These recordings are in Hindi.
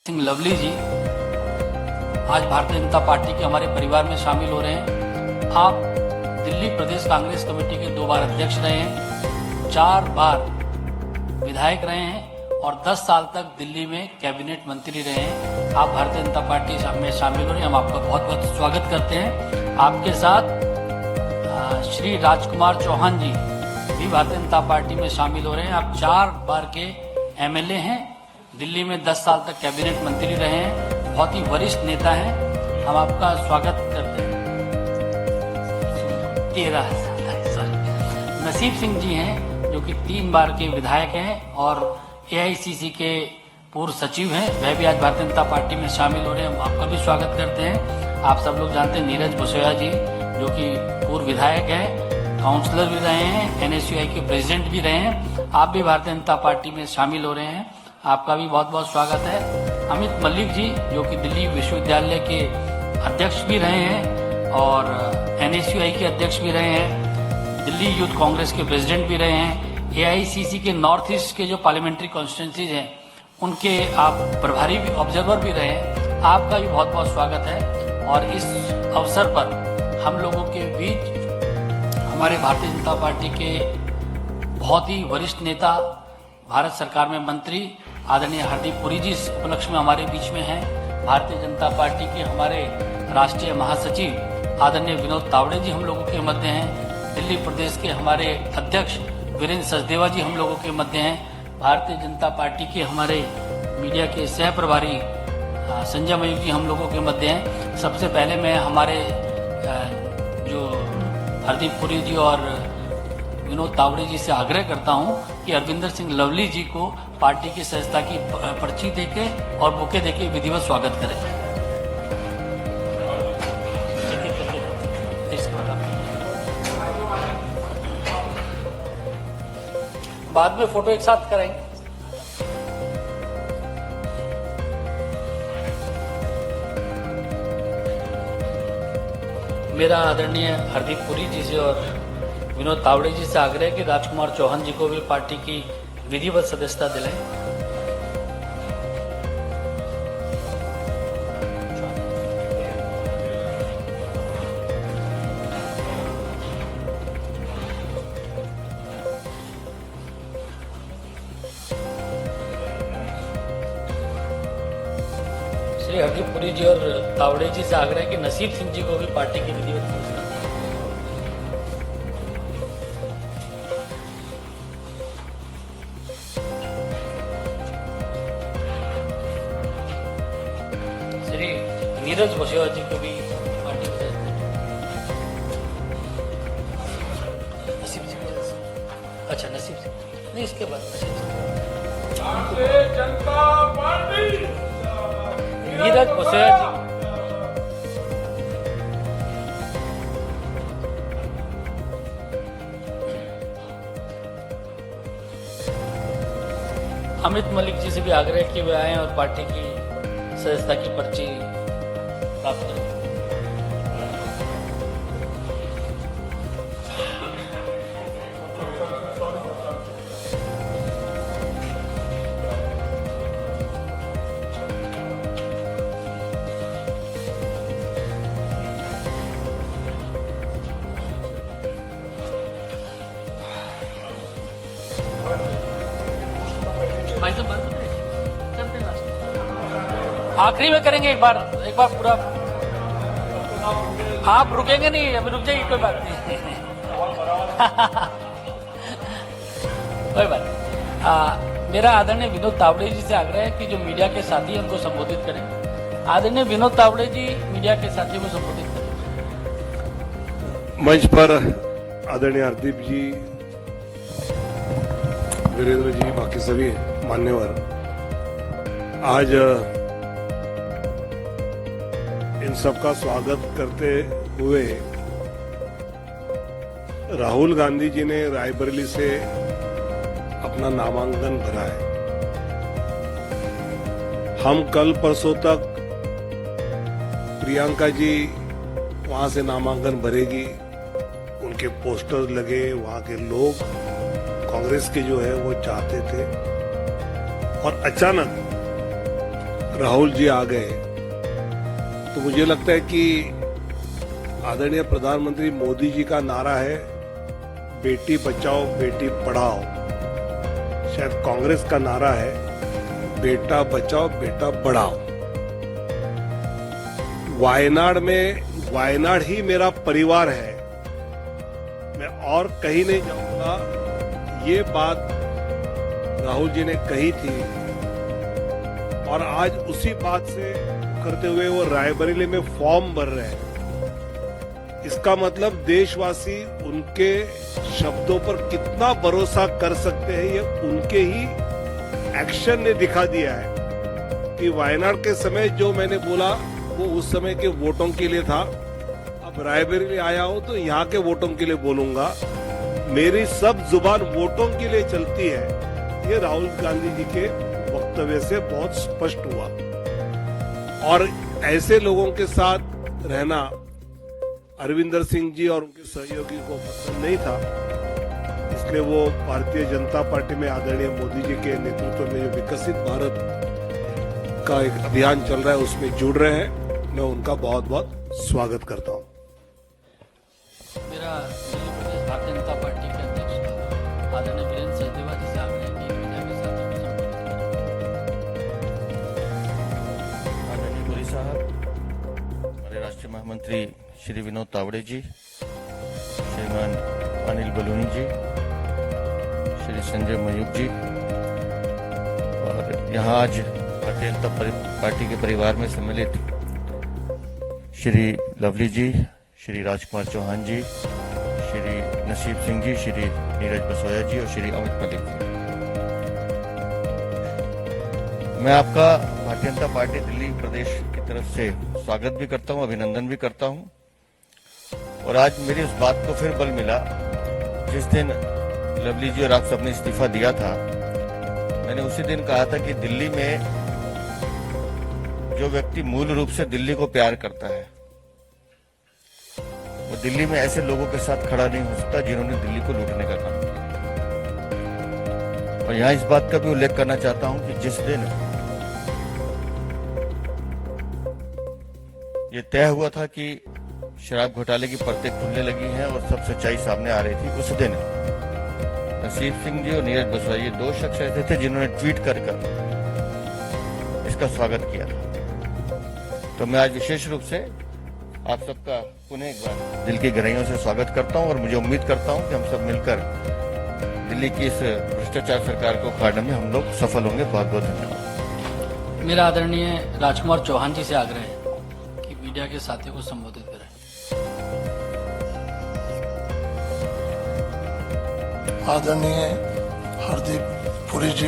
सिंह लवली जी आज भारतीय जनता पार्टी के हमारे परिवार में शामिल हो रहे हैं। आप दिल्ली प्रदेश कांग्रेस कमेटी के 2 बार अध्यक्ष रहे हैं, 4 बार विधायक रहे हैं और 10 साल तक दिल्ली में कैबिनेट मंत्री रहे हैं। आप भारतीय जनता पार्टी में शामिल हो रहे हैं, हम आपका बहुत बहुत स्वागत करते हैं। आपके साथ श्री राजकुमार चौहान जी भी भारतीय जनता पार्टी में शामिल हो रहे हैं। आप 4 बार के एमएलए हैं, दिल्ली में 10 साल तक कैबिनेट मंत्री रहे हैं, बहुत ही वरिष्ठ नेता हैं। हम आपका स्वागत करते हैं। 13 नसीब सिंह जी हैं जो कि 3 बार के विधायक हैं और एआईसीसी के पूर्व सचिव हैं, वह भी आज भारतीय जनता पार्टी में शामिल हो रहे हैं। हम आपका भी स्वागत करते हैं। आप सब लोग जानते हैं नीरज बुसोया जी जो कि पूर्व विधायक हैं, काउंसलर भी रहे हैं, एनएसयूआई के प्रेसिडेंट भी रहे हैं। आप भी भारतीय जनता पार्टी में शामिल हो रहे हैं, आपका भी बहुत बहुत स्वागत है। अमित मलिक जी जो कि दिल्ली विश्वविद्यालय के अध्यक्ष भी रहे हैं और एनएसयूआई के अध्यक्ष भी रहे हैं, दिल्ली यूथ कांग्रेस के प्रेसिडेंट भी रहे हैं, एआईसीसी के नॉर्थ ईस्ट के जो पार्लियामेंट्री कॉन्स्टिट्यूंसीज हैं उनके आप प्रभारी भी ऑब्जर्वर भी रहे हैं। आपका भी बहुत बहुत स्वागत है। और इस अवसर पर हम लोगों के बीच हमारे भारतीय जनता पार्टी के बहुत ही वरिष्ठ नेता, भारत सरकार में मंत्री आदरणीय हरदीप पुरी जी इस उपलक्ष्य में हमारे बीच में हैं। भारतीय जनता पार्टी के हमारे राष्ट्रीय महासचिव आदरणीय विनोद तावड़े जी हम लोगों के मध्य हैं। दिल्ली प्रदेश के हमारे अध्यक्ष वीरेंद्र सचदेवा जी हम लोगों के मध्य हैं। भारतीय जनता पार्टी के हमारे मीडिया के सह प्रभारी संजय मयूख जी हम लोगों के मध्य हैं। सबसे पहले मैं हमारे जो हरदीप पुरी जी और विनोद तावड़े जी से आग्रह करता हूं कि अरविंदर सिंह लवली जी को पार्टी की सदस्यता की पर्ची देके और बुके देके विधिवत स्वागत करें। बाद में फोटो एक साथ करेंगे। मेरा आदरणीय हरदीप पुरी जी से और विनोद तावड़े जी से आग्रह है कि राजकुमार चौहान जी को भी पार्टी की विधिवत सदस्यता दिलाएं। श्री हरदीप पुरी जी और तावड़े जी से आग्रह है कि नसीब सिंह जी को भी पार्टी की विधिवत सदस्यता। श्री नीरज बुसोया जी को भी पार्टी में नसीब सिंह। अच्छा नसीब सिंह नहीं, इसके बाद नसीब सिंह। भारतीय जनता पार्टी नीरज बुसोया जी। अमित मलिक जी से भी आग्रह कि वे आए और पार्टी की सदस्यता की पर्ची प्राप्त करें। भाई साहब बंद करते हैं, आखिरी में करेंगे एक बार पूरा। आप रुकेंगे नहीं, अभी रुक जाइए, कोई बात नहीं। कोई बात नहीं। मेरा आदरणीय विनोद तावड़े जी से आग्रह है कि जो मीडिया के साथी हैं उनको संबोधित करें। आदरणीय विनोद तावड़े जी मीडिया के साथियों को संबोधित करें। मंच पर आदरणीय हरदीप जी, वीरेंद्र जी, बाकी सभी मान्यवर, आज इन सबका स्वागत करते हुए राहुल गांधी जी ने रायबरेली से अपना नामांकन भरा है। हम कल परसों तक प्रियंका जी वहां से नामांकन भरेगी, उनके पोस्टर लगे, वहां के लोग कांग्रेस के जो है वो चाहते थे और अचानक राहुल जी आ गए तो मुझे लगता है कि आदरणीय प्रधानमंत्री मोदी जी का नारा है बेटी बचाओ बेटी पढ़ाओ, शायद कांग्रेस का नारा है बेटा बचाओ बेटा बढ़ाओ। वायनाड ही मेरा परिवार है, मैं और कहीं नहीं जाऊंगा। ये बात राहुल जी ने कही थी और आज उसी बात से करते हुए वो रायबरेली में फॉर्म भर रहे हैं। इसका मतलब देशवासी उनके शब्दों पर कितना भरोसा कर सकते हैं ये उनके ही एक्शन ने दिखा दिया है कि वायनाड के समय जो मैंने बोला वो उस समय के वोटों के लिए था। अब रायबरेली आया हूं तो यहाँ के वोटों के लिए बोलूंगा। मेरी सब जुबान वोटों के लिए चलती है, ये राहुल गांधी जी के वक्तव्य से बहुत स्पष्ट हुआ। और ऐसे लोगों के साथ रहना अरविंदर सिंह जी और उनके सहयोगी को पसंद नहीं था, इसलिए वो भारतीय जनता पार्टी में आदरणीय मोदी जी के नेतृत्व में जो विकसित भारत का एक अभियान चल रहा है उसमें जुड़ रहे हैं। मैं उनका बहुत बहुत स्वागत करता हूं। मेरा दिल्ली प्रदेश भारतीय जनता पार्टी के अध्यक्ष आदरणीय वीरेंद्र सचदेवा जी से आग्रह है कि मीडिया के साथ आदरणीय पुरी साहब, हमारे राष्ट्रीय महामंत्री श्री विनोद तावड़े जी, श्रीमान अनिल बलूनी जी, श्री संजय मयूख जी, और यहाँ आज भारतीय जनता पार्टी के परिवार में सम्मिलित श्री लवली जी, श्री राजकुमार चौहान जी, श्री नसीब सिंह जी, श्री नीरज बसोया जी और श्री अमित मलिक जी। मैं आपका भारतीय जनता पार्टी दिल्ली प्रदेश की तरफ से स्वागत भी करता हूं, अभिनंदन भी करता हूं। और आज मेरी उस बात को फिर बल मिला जिस दिन लवली जी और आप सबने इस्तीफा दिया था। मैंने उसी दिन कहा था कि दिल्ली में जो व्यक्ति मूल रूप से दिल्ली को प्यार करता है वो दिल्ली में ऐसे लोगों के साथ खड़ा नहीं हो सकता जिन्होंने दिल्ली को लूटने का काम किया। और यहां इस बात का भी उल्लेख करना चाहता हूं कि जिस दिन ये तय हुआ था कि शराब घोटाले की परतें खुलने लगी हैं और सब सच्चाई सामने आ रही थी, उस दिन नसीब सिंह जी और नीरज बसोया ये दो शख्स ऐसे थे जिन्होंने ट्वीट कर इसका स्वागत किया था। तो मैं आज विशेष रूप से आप सबका पुनः एक बार दिल की गहराइयों से स्वागत करता हूं और मुझे उम्मीद करता हूं कि हम सब मिलकर दिल्ली की इस भ्रष्टाचार सरकार को उखाड़ने में हम लोग सफल होंगे। बहुत बहुत धन्यवाद। मेरा आदरणीय राजकुमार चौहान जी से आग्रह है कि मीडिया के साथियों को संबोधित करें। आदरणीय हरदीप पुरी जी,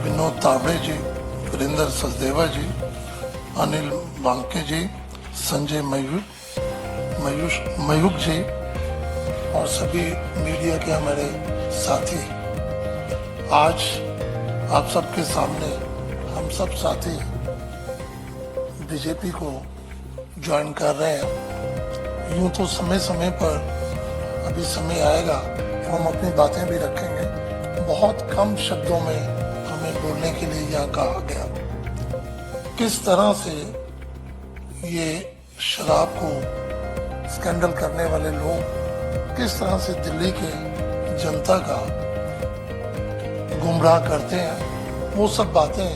विनोद तावड़े जी, वीरेंद्र सचदेवा जी, अनिल बांके जी, संजय मयूख जी और सभी मीडिया के हमारे साथी, आज आप सबके सामने हम सब साथी बीजेपी को ज्वाइन कर रहे हैं। यूं तो समय समय पर अभी समय आएगा हम अपनी बातें भी रखेंगे। बहुत कम शब्दों में हमें बोलने के लिए यहाँ कहा गया किस तरह से ये शराब को स्कैंडल करने वाले लोग किस तरह से दिल्ली के जनता का गुमराह करते हैं, वो सब बातें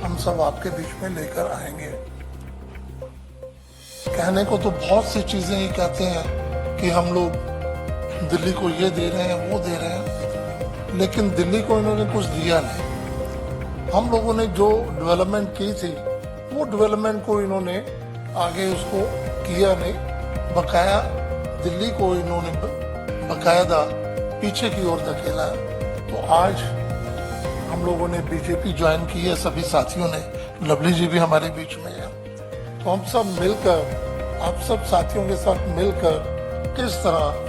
हम सब आपके बीच में लेकर आएंगे। कहने को तो बहुत सी चीजें ही कहते हैं कि हम लोग दिल्ली को ये दे रहे हैं वो दे रहे हैं, लेकिन दिल्ली को इन्होंने कुछ दिया नहीं। हम लोगों ने जो डेवलपमेंट की थी वो डेवलपमेंट को इन्होंने आगे उसको किया नहीं, बकाया दिल्ली को इन्होंने बकायदा पीछे की ओर धकेला। तो आज हम लोगों ने बीजेपी ज्वाइन की है, सभी साथियों ने, लवली जी भी हमारे बीच में है। तो हम सब मिलकर, आप सब साथियों के साथ मिलकर किस तरह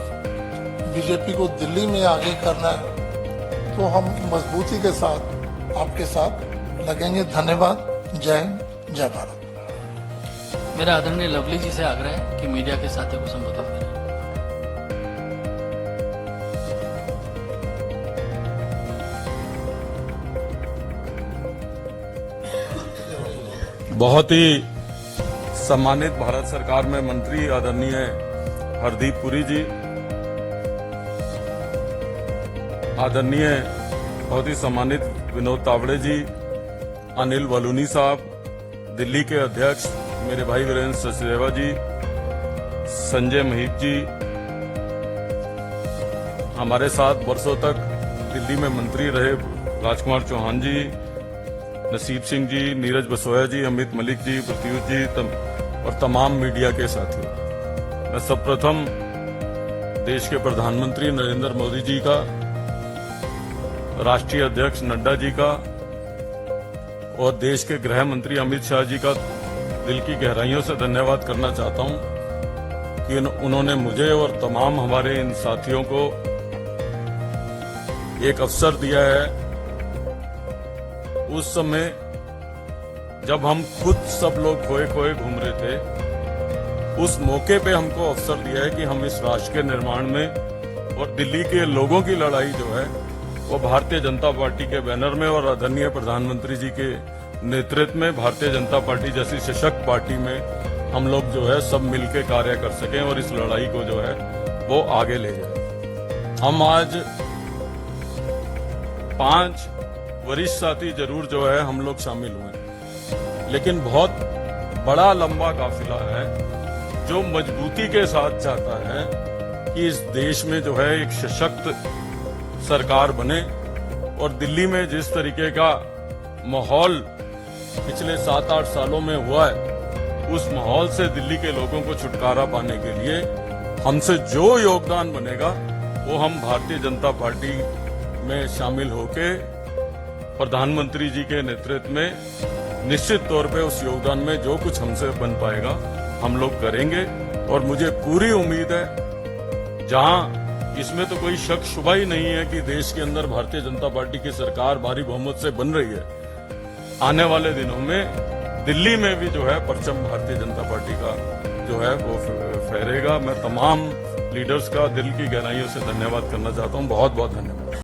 बीजेपी को दिल्ली में आगे करना है, तो हम मजबूती के साथ आपके साथ लगेंगे। धन्यवाद। जय हिंद, जय भारत। मेरा आदरणीय लवली जी से आग्रह है कि मीडिया के साथियों को संबोधित करें। बहुत ही सम्मानित भारत सरकार में मंत्री आदरणीय हरदीप पुरी जी, आदरणीय बहुत ही सम्मानित विनोद तावड़े जी, अनिल बलूनी साहब, दिल्ली के अध्यक्ष मेरे भाई वीरेंद्र सचदेवा जी, संजय महिप जी, हमारे साथ वर्षों तक दिल्ली में मंत्री रहे राजकुमार चौहान जी, नसीब सिंह जी, नीरज बसोया जी, अमित मलिक जी, प्रत्युष जी और तमाम मीडिया के साथियों, मैं सर्वप्रथम देश के प्रधानमंत्री नरेंद्र मोदी जी का, राष्ट्रीय अध्यक्ष नड्डा जी का और देश के गृह मंत्री अमित शाह जी का दिल की गहराइयों से धन्यवाद करना चाहता हूं कि उन्होंने मुझे और तमाम हमारे इन साथियों को एक अवसर दिया है। उस समय जब हम खुद सब लोग खोए खोए घूम रहे थे, उस मौके पे हमको अवसर दिया है कि हम इस राष्ट्र के निर्माण में और दिल्ली के लोगों की लड़ाई जो है वो भारतीय जनता पार्टी के बैनर में और आदरणीय प्रधानमंत्री जी के नेतृत्व में भारतीय जनता पार्टी जैसी सशक्त पार्टी में हम लोग जो है सब मिलकर कार्य कर सकें और इस लड़ाई को जो है वो आगे ले जाए। हम आज 5 वरिष्ठ साथी जरूर जो है हम लोग शामिल हुए, लेकिन बहुत बड़ा लंबा काफिला है जो मजबूती के साथ चाहता है कि इस देश में जो है एक सशक्त सरकार बने और दिल्ली में जिस तरीके का माहौल पिछले 7-8 सालों में हुआ है, उस माहौल से दिल्ली के लोगों को छुटकारा पाने के लिए हमसे जो योगदान बनेगा वो हम भारतीय जनता पार्टी में शामिल होके प्रधानमंत्री जी के नेतृत्व में निश्चित तौर पे उस योगदान में जो कुछ हमसे बन पाएगा हम लोग करेंगे। और मुझे पूरी उम्मीद है, जहां इसमें तो कोई शक शुबा ही नहीं है कि देश के अंदर भारतीय जनता पार्टी की सरकार भारी बहुमत से बन रही है, आने वाले दिनों में दिल्ली में भी जो है परचम भारतीय जनता पार्टी का जो है वो फहरेगा। मैं तमाम लीडर्स का दिल की गहराइयों से धन्यवाद करना चाहता हूं। बहुत बहुत धन्यवाद।